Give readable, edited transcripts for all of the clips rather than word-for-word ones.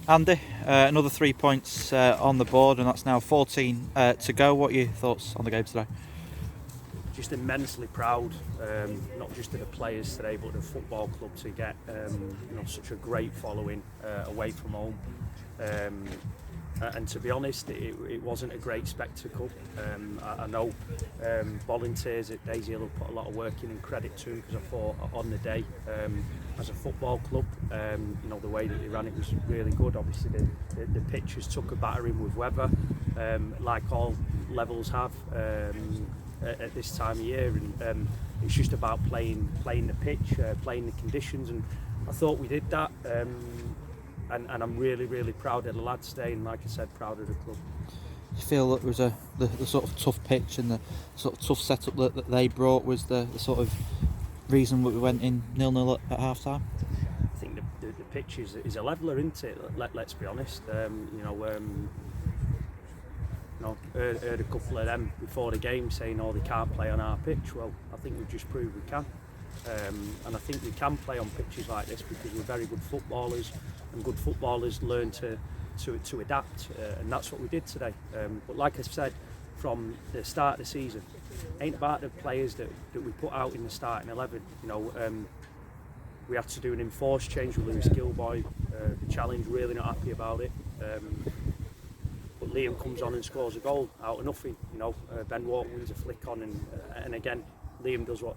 Andy, another 3 points on the board, and that's now 14 to go. What are your thoughts on the game today? Just immensely proud, not just of the players today, but the football club to get such a great following away from home. And to be honest, it wasn't a great spectacle. I know volunteers at Daisy Hill have put a lot of work in, and credit to them, because I thought on the day, as a football club, the way that they ran it was really good. Obviously the pitches took a battering with weather, like all levels have at this time of year, and it's just about playing the pitch, playing the conditions, and I thought we did that. And I'm really, really proud of the lads today, and like I said, proud of the club. You feel that was the sort of tough pitch and the sort of tough setup that they brought was the sort of reason that we went in 0-0 at half time? I think the pitch is a leveller, isn't it? Let's be honest. Heard a couple of them before the game saying, "Oh, they can't play on our pitch." Well, I think we've just proved we can. And I think we can play on pitches like this because we're very good footballers, and good footballers learn to adapt, and that's what we did today. But like I said, from the start of the season, it ain't about the players that we put out in the starting 11. We had to do an enforced change with Lewis Gilboy. The challenge, really not happy about it. But Liam comes on and scores a goal out of nothing. Ben Walker wins a flick on, and again, Liam does what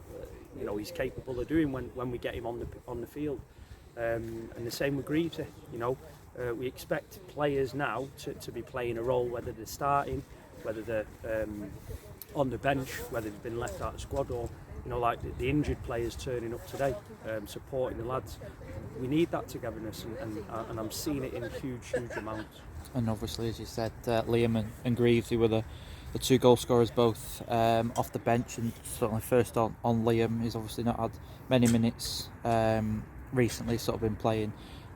he's capable of doing when we get him on the field. And the same with Greaves. We expect players now to be playing a role, whether they're starting, whether they're on the bench, whether they've been left out of the squad, or like the injured players turning up today, supporting the lads. We need that togetherness, and I'm seeing it in huge amounts. And obviously, as you said, Liam and Greaves, who were the two goal scorers, both off the bench, and certainly first on Liam. He's obviously not had many minutes recently, sort of been playing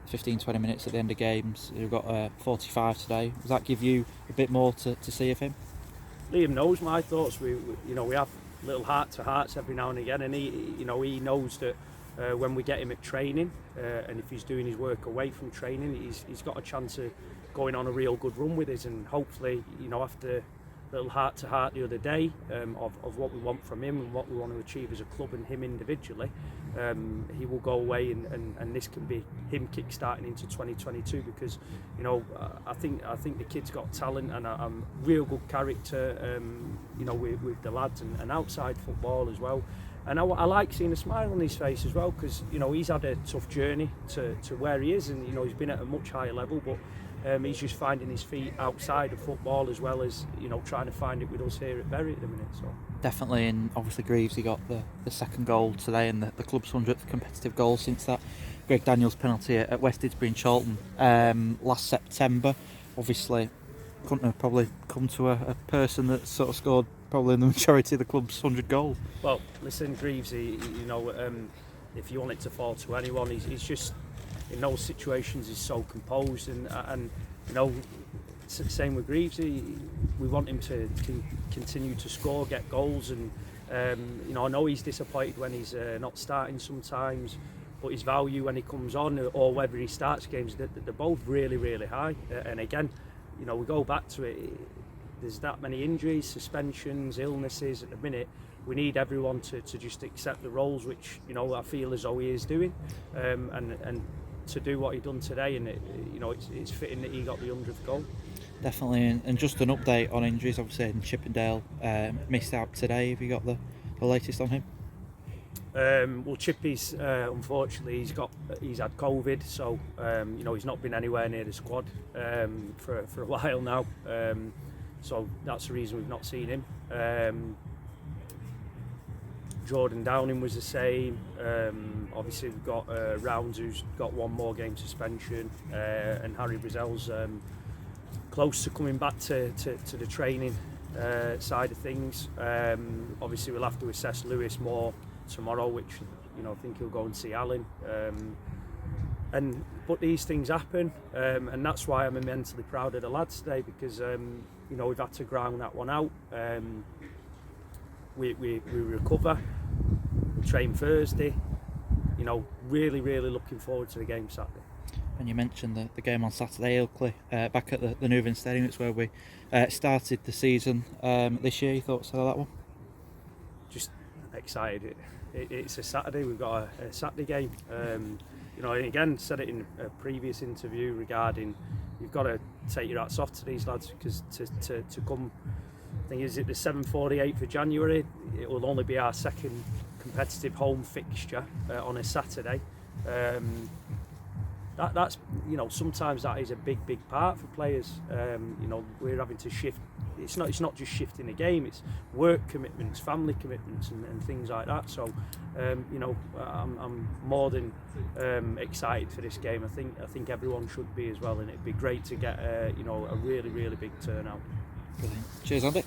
15-20 minutes at the end of games. We've got 45 today. Does that give you a bit more to see of him? Liam knows my thoughts. We have little heart-to-hearts every now and again, and he knows that when we get him at training, and if he's doing his work away from training, he's got a chance of going on a real good run with us, and hopefully, after little heart-to-heart the other day of what we want from him and what we want to achieve as a club and him individually, he will go away, and this can be him kick-starting into 2022, because I think the kid's got talent and a real good character, with the lads and outside football as well. And I like seeing a smile on his face as well, because he's had a tough journey to where he is, and he's been at a much higher level, but he's just finding his feet outside of football, as well as trying to find it with us here at Bury at the minute. So definitely, and obviously Greaves, he got the second goal today, and the club's 100th competitive goal since that Greg Daniels penalty at West Didsbury and Charlton last September. Obviously, couldn't have probably come to a person that sort of scored probably the majority of the club's 100 goals. Well, listen, Greaves, if you want it to fall to anyone, he's just, in those situations, he's so composed, and same with Greaves. We want him to continue to score, get goals, and I know he's disappointed when he's not starting sometimes, but his value when he comes on, or whether he starts games, they're both really, really high. And again, we go back to it. There's that many injuries, suspensions, illnesses at the minute. We need everyone to just accept the roles, which I feel as though he is doing, and to do what he done today, and it's fitting that he got the 100th goal. Definitely, and just an update on injuries. Obviously, in Chippendale missed out today. Have you got the latest on him? Well, Chippy's unfortunately he's had COVID, so he's not been anywhere near the squad for a while now. So that's the reason we've not seen him. Jordan Downing was the same. Obviously we've got Rounds, who's got one more game suspension, and Harry Brazell's close to coming back to the training side of things. Obviously we'll have to assess Lewis more tomorrow, which I think he'll go and see Alan. But these things happen, and that's why I'm immensely proud of the lads today, because we've had to ground that one out. we recover, we train Thursday. You know, really looking forward to the game Saturday. And you mentioned the game on Saturday, Ilkley, back at the Newman Stadium. It's where we started the season this year. Your thoughts on that one? Just excited. It's a Saturday. We've got a Saturday game. You know, and again, said it in a previous interview regarding you've got to take your hats off to these lads, because to come, I think is it the 7th-8th of January, it will only be our second competitive home fixture on a Saturday. That's, you know, sometimes that is a big part for players. You know, we're having to shift. It's not just shifting the game. It's work commitments, family commitments, and things like that. So, you know, I'm more than excited for this game. I think everyone should be as well, and it'd be great to get you know, a really big turnout. Brilliant. Cheers, Andy.